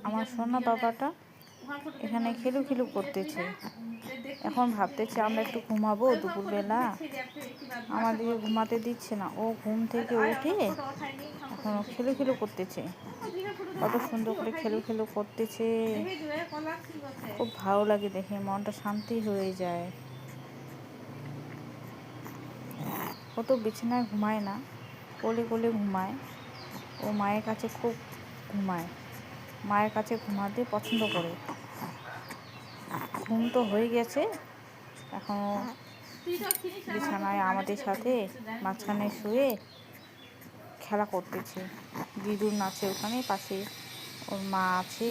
আমার সোনা বাবাটা এখানে খেলু খেলু করতেছে। এখন ভাবতেছে আমরা একটু ঘুমাবো দুপুরবেলা, আমাদেরকে ঘুমাতে দিচ্ছে না। ও ঘুম থেকে উঠে এখন খেলু খেলু করতেছে, কত সুন্দর করে খেলু খেলু করতেছে। খুব ভালো লাগে দেখে, মনটা শান্তি হয়ে যায়। ও তো বিছানায় ঘুমায় না, কোলে কোলে ঘুমায়। ও মায়ের কাছে খুব ঘুমায়, মায়ের কাছে ঘুমাতে পছন্দ করে। ঘুম তো হয়ে গেছে, এখন বিছানায় আমাদের সাথে মাঝখানে শুয়ে খেলা করতেছে। দিদুন আছে ওখানে পাশে, ওর মা আছে।